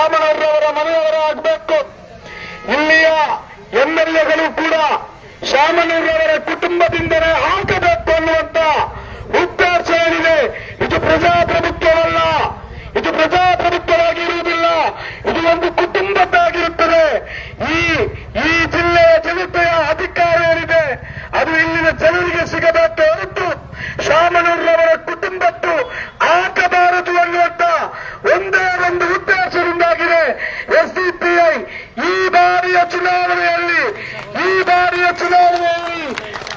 ಶಾಮನೂರವರ ಮನೆಯವರಾಗಬೇಕು. ಇಲ್ಲಿಯ ಎಂಎಲ್ಎಗಳು ಕೂಡ ಶಾಮನೂರವರ ಕುಟುಂಬದಿಂದಲೇ ಹಾಕಬೇಕು ಅನ್ನುವಂತ ಉದ್ದೇಶ ಏನಿದೆ. ಇದು ಪ್ರಜಾಪ್ರಭುತ್ವವಲ್ಲ, ಇದು ಪ್ರಜಾಪ್ರಭುತ್ವವಾಗಿರುವುದಿಲ್ಲ, ಇದು ಒಂದು ಕುಟುಂಬದ್ದಾಗಿರುತ್ತದೆ. ಈ ಜಿಲ್ಲೆಯ ಜನತೆಯ ಅಧಿಕಾರ ಏನಿದೆ ಅದು ಇಲ್ಲಿನ ಜನರಿಗೆ ಸಿಗಬೇಕು ಹೊರತು ಶಾಮನೂರವರ ಕುಟುಂಬದ್ದು ಹಾಕಬಾರದು ಅನ್ನುವಂತ ಒಂದೇ ಒಂದು ಉದ್ದೇಶದಿಂದಾಗಿದೆ ಎಸ್ಡಿಪಿಐ ಈ ಬಾರಿಯ ಚುನಾವಣೆಯಲ್ಲಿ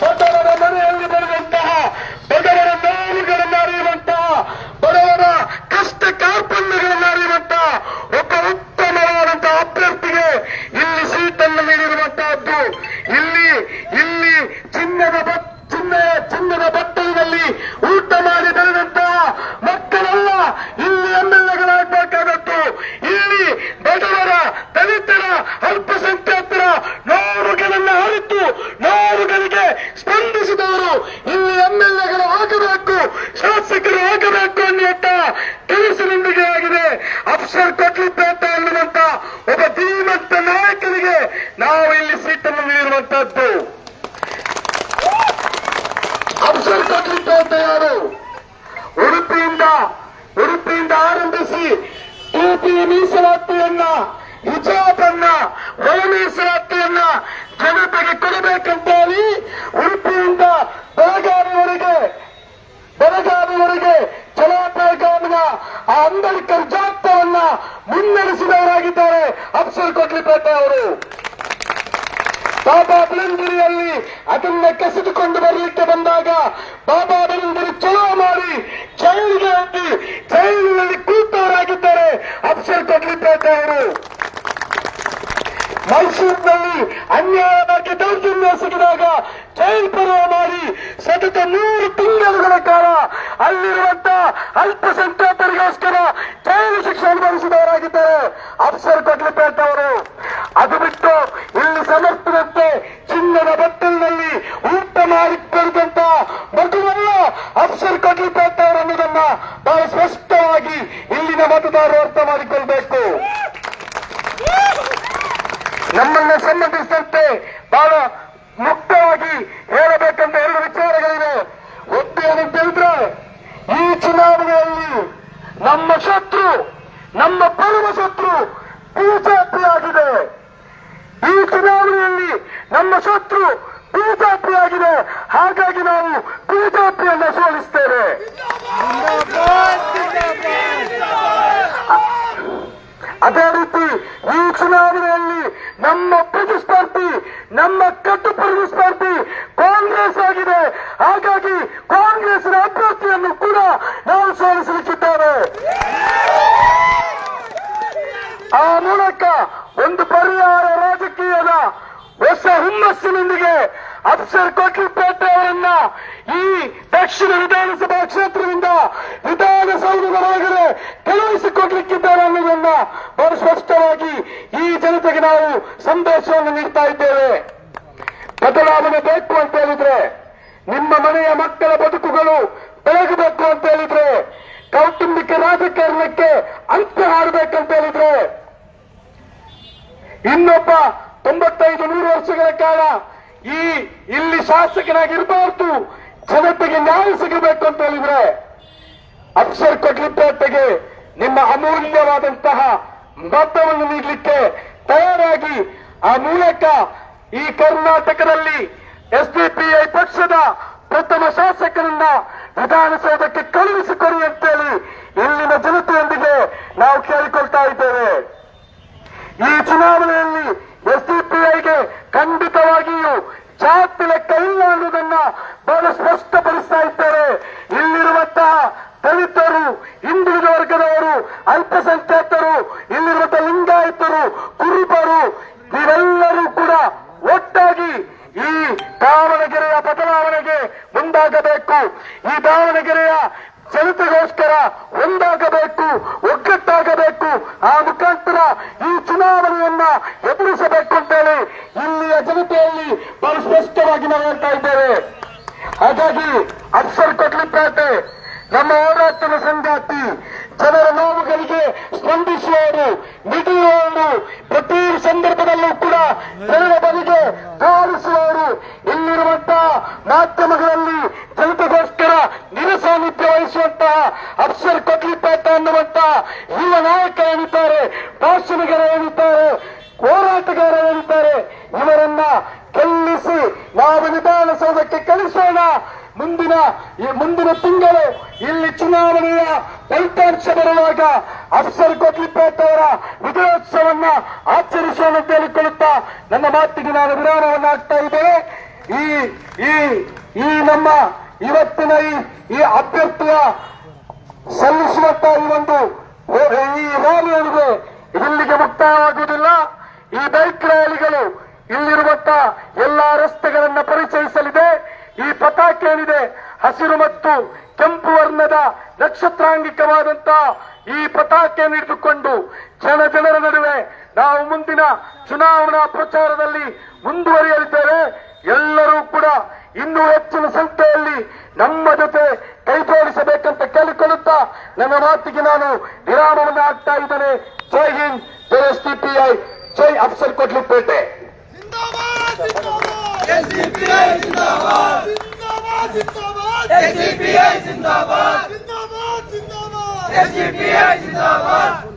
ಬಡವರ ಮನೆಯಲ್ಲಿ ಬರುವಂತಹ, ಬಡವರ ನೋವುಗಳನ್ನು ಅರಿಯುವಂತಹ, ಬಡವರ ಕಷ್ಟ ಕಾರ್ಪಣ್ಯಗಳನ್ನು ಅರಿಯುವಂತಹ ಒಬ್ಬ ಉತ್ತಮವಾದಂತಹ ಅಭ್ಯರ್ಥಿಗೆ ಇಲ್ಲಿ ಸೀಟನ್ನು ನೀಡಿರುವಂತಹದ್ದು. ಇಲ್ಲಿ ಚಿನ್ನದ ಬಟ್ಟಲಿನಲ್ಲಿ ಊಟ ಮಾಡಿ ಬೆಳೆದಂತಹ ಮಕ್ಕಳೆಲ್ಲ ಇಲ್ಲಿ ಎಂಎಲ್ಎಗಳಾಗಬೇಕಾದದ್ದು. ಇಲ್ಲಿ ಬಡವರ, ದಲಿತರ, ಅಲ್ಪಸಂಖ್ಯಾತರ ನೋವುಗಳನ್ನು ಅರಿತು ನೋವುಗಳಿಗೆ ಸ್ಪಂದಿಸಿದವರು ಇಲ್ಲಿ ಎಂಎಲ್ಎಗಳು ಆಗಬೇಕು, ಶಾಸಕರು ಆಗಬೇಕು ಅನ್ನುವಂತ ಕೆಲಸದೊಂದಿಗೆ ಆಗಿದೆ. ಅಫ್ಸರ್ ಕೊಟ್ಲಿಪೇಟೆ ಅನ್ನುವಂತ ಒಬ್ಬ ಧೀಮಂತ ನಾಯಕನಿಗೆ ನಾವು ಇಲ್ಲಿ ಸೀಟನ್ನು ನೀಡಿರುವಂತಹದ್ದು. ಅಫ್ಸರ್ ಕೊಟ್ಲಿಪೇಟೆ ಯಾರು? ಉಡುಪಿಯಿಂದ ಆರಂಭಿಸಿ ಟಿಪಿ ಮೀಸಲಾತಿಯನ್ನ, ಹಿಜಾಬನ್ನ, ಒಳ ಮೀಸಲಾತಿಯನ್ನ ಜನತೆಗೆ ಕೊಡಬೇಕಂತ ಹೇಳಿ ಉಡುಪಿಯಿಂದ ಬೆಳಗಾವಿವರೆಗೆ ಜಲಾಪಯಗಾಮಿನ ಆ ಅಂಬೇಡ್ಕರ್ ಜಾಥಾವನ್ನ ಮುನ್ನಡೆಸಿದವರಾಗಿದ್ದಾರೆ ಅಫ್ಸರ್ ಕೊಟ್ಲಿಪೇಟೆ ಅವರು. ಬಾಬಾ ಬೆಳಂಗಿರಿಯಲ್ಲಿ ಅದನ್ನ ಕಸಿದುಕೊಂಡು ಬರಲಿಕ್ಕೆ ಬಂದಾಗ ಬಾಬಾ ಬೆಳಂಗಿರಿ ಚಲೋ ಮಾಡಿ ಜೈಲಿಗೆ ಹೋಗಿ ಜೈಲಿನಲ್ಲಿ ಕೂತವರಾಗಿದ್ದಾರೆ ಅಫ್ಸರ್ ಕೊಟ್ಲಿಪೇಟೆ ಅವರು. ಮೈಸೂರಿನಲ್ಲಿ ಅನ್ಯಾಯವಾಗಿ ದೌರ್ಜನ್ಯ ಸಿಗಿದಾಗ ಜೈಲು ಪರ್ವ ಮಾಡಿ ಸತತ 3 ತಿಂಗಳುಗಳ ಕಾಲ ಅಲ್ಲಿರುವಂತಹ ಅಲ್ಪಸಂಖ್ಯಾತರಿಗೋಸ್ಕರ ಜೈಲು ಶಿಕ್ಷೆ ಅನುಭವಿಸಿದವರಾಗಿದ್ದಾರೆ ಅಫ್ಸರ್ ಕೊಟ್ಲಿಪೇಟೆ ಅವರು. ಅದು ಬಿಟ್ಟು ಇಲ್ಲಿ ಸಮರ್ಥನಂತೆ ಚಿನ್ನದ ಬಟ್ಟಲಿನಲ್ಲಿ ಊಟ ಮಾಡಿ ಬೆಳೆದಂತ ಮಗುವಲ್ಲ ಅಫ್ಸರ್ ಕೊಟ್ಲಿಪೇಟೆ ಅವರನ್ನುವುದನ್ನ ಬಹಳ ಸ್ಪಷ್ಟವಾಗಿ ಇಲ್ಲಿನ ಮತದಾರರು ಅರ್ಥ ಮಾಡಿಕೊಳ್ಬೇಕು. ನಮ್ಮನ್ನು ಸಂಬಂಧಿಸಿದಂತೆ ಬಹಳ ಮುಕ್ತವಾಗಿ ಹೇಳಬೇಕಂತ 2 ವಿಚಾರಗಳಿವೆ. ಒಂದು ಏನಂತ ಹೇಳಿದ್ರೆ, ಈ ಚುನಾವಣೆಯಲ್ಲಿ ನಮ್ಮ ಶತ್ರು, ನಮ್ಮ ಪರಮ ಶತ್ರು ಬಿಜೆಪಿ ಆಗಿದೆ. ಈ ಚುನಾವಣೆಯಲ್ಲಿ ನಮ್ಮ ಶತ್ರು ಬಿಜೆಪಿ ಆಗಿದೆ. ಹಾಗಾಗಿ ನಾವು ಬಿಜೆಪಿಯನ್ನು ಸೋಲಿಸ್ತೇವೆ. ಅದೇ ರೀತಿ ಈ ಚುನಾವಣೆಯಲ್ಲಿ ನಮ್ಮ ಪ್ರತಿಸ್ಪರ್ಧಿ, ನಮ್ಮ ಕಟ್ಟು ಪ್ರತಿಸ್ಪರ್ಧಿ ಕಾಂಗ್ರೆಸ್ ಆಗಿದೆ. ಹಾಗಾಗಿ ಕಾಂಗ್ರೆಸ್ನ ಅಭ್ಯರ್ಥಿಯನ್ನು ಕೂಡ ನಾವು ಸೋಲಿಸಲಿಕ್ಕಿದ್ದೇವೆ. ಆ ಮೂಲಕ ಒಂದು ಪರ್ಯಾಯ ರಾಜಕೀಯದ ಹೊಸ ಹುಮ್ಮಸ್ಸಿನೊಂದಿಗೆ ಅಫ್ಸರ್ ಕೊಟ್ಲಿಪೇಟೆ ಅವರನ್ನ ಈ ದಕ್ಷಿಣ ವಿಧಾನಸಭಾ ಕ್ಷೇತ್ರದಿಂದ ವಿಧಾನಸೌಧದ ಒಳಗಡೆ ಕಳುಹಿಸಿಕೊಡ್ಲಿಕ್ಕಿದ್ದಾರೆ ಅನ್ನೋದನ್ನ ಬಹಳ ಸ್ಪಷ್ಟವಾಗಿ ಈ ಜನತೆಗೆ ನಾವು ಸಂದೇಶವನ್ನು ನೀಡ್ತಾ ಇದ್ದೇವೆ. ಬದಲಾವಣೆ ಬೇಕು ಅಂತ ಹೇಳಿದ್ರೆ, ನಿಮ್ಮ ಮನೆಯ ಮಕ್ಕಳ ಬದುಕುಗಳು ಬೆಳಗಬೇಕು ಅಂತ ಹೇಳಿದ್ರೆ, ಕೌಟುಂಬಿಕ ರಾಜಕಾರಣಕ್ಕೆ ಅಂತ್ಯ ಹಾಡಬೇಕಂತ ಹೇಳಿದ್ರೆ, ಇನ್ನೊಬ್ಬ 95-100 ವರ್ಷಗಳ ಕಾಲ ಇಲ್ಲಿ ಶಾಸಕನಾಗಿರಬಾರ್ದು, ಜನತೆಗೆ ನ್ಯಾಯ ಸಿಗಬೇಕು ಅಂತ ಹೇಳಿದ್ರೆ, ಅಫ್ಸರ್ ಕೊಟ್ಲಿಪೇಟೆಗೆ ನಿಮ್ಮ ಅಮೂಲ್ಯವಾದಂತಹ ಮತವನ್ನು ನೀಡಲಿಕ್ಕೆ ತಯಾರಾಗಿ ಆ ಮೂಲಕ ಈ ಕರ್ನಾಟಕದಲ್ಲಿ ಎಸ್ಡಿಪಿಐ ಪಕ್ಷದ ಪ್ರಥಮ ಶಾಸಕರನ್ನ ವಿಧಾನಸೌಧಕ್ಕೆ ಕಳುಹಿಸಿಕೊಡಿ ಅಂತೇಳಿ ಇಲ್ಲಿನ ಜನತೆಯೊಂದಿಗೆ ನಾವು ಕೇಳಿಕೊಳ್ತಾ ಇದ್ದೇವೆ. ಈ ಚುನಾವಣೆಯಲ್ಲಿ ಎಸ್ಡಿಪಿಐಗೆ ಖಂಡಿತವಾಗಿಯೂ ಜಾತಿ ಲೆಕ್ಕ ಇಲ್ಲ ಅನ್ನೋದನ್ನ ಬಹಳ ಸ್ಪಷ್ಟಪಡಿಸ್ತಾ ಇದ್ದಾರೆ. ಇಲ್ಲಿರುವಂತಹ ದಲಿತರು, ಹಿಂದುಳಿದ ವರ್ಗದವರು, ಅಲ್ಪಸಂಖ್ಯಾತರು, ಇಲ್ಲಿರುವಂತಹ ಲಿಂಗಾಯತರು, ಕುರುಬರು, ನೀವೆಲ್ಲರೂ ಕೂಡ ಒಟ್ಟಾಗಿ ಈ ದಾವಣಗೆರೆಯ ಬದಲಾವಣೆಗೆ ಮುಂದಾಗಬೇಕು. ಈ ದಾವಣಗೆರೆಯ ಜನತೆಗೋಸ್ಕರ ಒಂದಾಗಬೇಕು, ಒಗ್ಗಟ್ಟಾಗಬೇಕು. ಆ ಮುಖಾಂತರ ಈ ಚುನಾವಣೆಯನ್ನ ಎದುರಿಸಬೇಕು ಅಂತೇಳಿ ಇಲ್ಲಿಯ ಜನತೆಯಲ್ಲಿ ಬಹಳ ಸ್ಪಷ್ಟವಾಗಿ ನಾವು ಹೇಳ್ತಾ ಇದ್ದೇವೆ. ಹಾಗಾಗಿ ಅಫ್ಸರ್ ಕೊಟ್ಲಿಪೇಟೆ ನಮ್ಮ ಹೋರಾಟದ ಸಂಗಾತಿ, ಜನರ ನೋವುಗಳಿಗೆ ಸ್ಪಂದಿಸುವವರು, ಮಿಡಿಯುವವರು, ಪ್ರತಿ ಸಂದರ್ಭದಲ್ಲೂ ಕೂಡ ಜನರ ಬಳಿಗೆ ಧಾವಿಸುವವರು, ಇಲ್ಲಿರುವಂತಹ ಮಾಧ್ಯಮಗಳಲ್ಲಿ ಜನತೆಗೋಸ್ಕರ ನಿರಸಾನ್ನಿಧ್ಯ ವಹಿಸುವಂತಹ ಅಫ್ಸರ್ ಕೊಡ್ಲಿಪೇಟ ಅನ್ನುವಂತಹ ಯುವ ನಾಯಕ ಏನಿದ್ದಾರೆ, ಭಾಷಣಿಗರ ಏನಿದ್ದಾರೆ, ಹೋರಾಟಗಾರ ಏನಿದ್ದಾರೆ, ಇವರನ್ನ ಗೆಲ್ಲಿಸಿ ನಾವು ವಿಧಾನಸೌಧಕ್ಕೆ ಕಳಿಸೋಣ. ಮುಂದಿನ ತಿಂಗಳು ಇಲ್ಲಿ ಚುನಾವಣೆಯ ಫಲಿತಾಂಶ ಬರುವಾಗ ಅಫ್ಸರ್ ಕೊಡ್ಲಿಪೇಟ ಅವರ ವಿಜಯೋತ್ಸವನ್ನ ಆಚರಿಸೋಣ ಅಂತ ಹೇಳಿಕೊಳ್ಳುತ್ತಾ ನನ್ನ ಮಾತಿಗೆ ನಾನು ವಿರಾಮವನ್ನು ಹಾಕ್ತಾ ಇದ್ದೇನೆ. ಈ ನಮ್ಮ ಇವತ್ತಿನ ಈ ಅಭ್ಯರ್ಥಿಯ ಸಲ್ಲಿಸುವಂತಹ ಈ ರ್ಯಾಲಿಗಳಿಗೆ ಇಲ್ಲಿಗೆ ಮುಕ್ತಾಯವಾಗುವುದಿಲ್ಲ. ಈ ಬೈಕ್ ರ್ಯಾಲಿಗಳು ಇಲ್ಲಿರುವಂತಹ ಎಲ್ಲಾ ರಸ್ತೆಗಳನ್ನ ಪರಿಚಯಿಸಲಿದೆ. ಈ ಪತಾಕೆ ಏನಿದೆ, ಹಸಿರು ಮತ್ತು ಕೆಂಪು ವರ್ಣದ ನಕ್ಷತ್ರಾಂಗಿಕವಾದಂತಹ ಈ ಪತಾಕೆಯನ್ನು ಹಿಡಿದುಕೊಂಡು ಜನರ ನಡುವೆ ನಾವು ಮುಂದಿನ ಚುನಾವಣಾ ಪ್ರಚಾರದಲ್ಲಿ ಮುಂದುವರಿಯಲಿದ್ದೇವೆ. ಎಲ್ಲರೂ ಕೂಡ ಇನ್ನೂ ಹೆಚ್ಚಿನ ಸಂಖ್ಯೆಯಲ್ಲಿ ನಮ್ಮ ಜೊತೆ ಕೈ ಜೋಡಿಸಬೇಕಂತ ಕೇಳಿಕೊಳ್ಳುತ್ತಾ ನನ್ನ ಮಾತಿಗೆ ನಾನು ವಿರಾಮವನ್ನು ಹಾಕ್ತಾ ಇದ್ದೇನೆ. ಜೈ ಹಿಂದ್, ಜೈ ಎಸ್ಡಿಪಿಐ, ಜೈ ಅಫ್ಸರ್ ಕೊಡ್ಲಿಪೇಟೆ. SDPI जिंदाबाद SDPI जिंदाबाद SDPI जिंदाबाद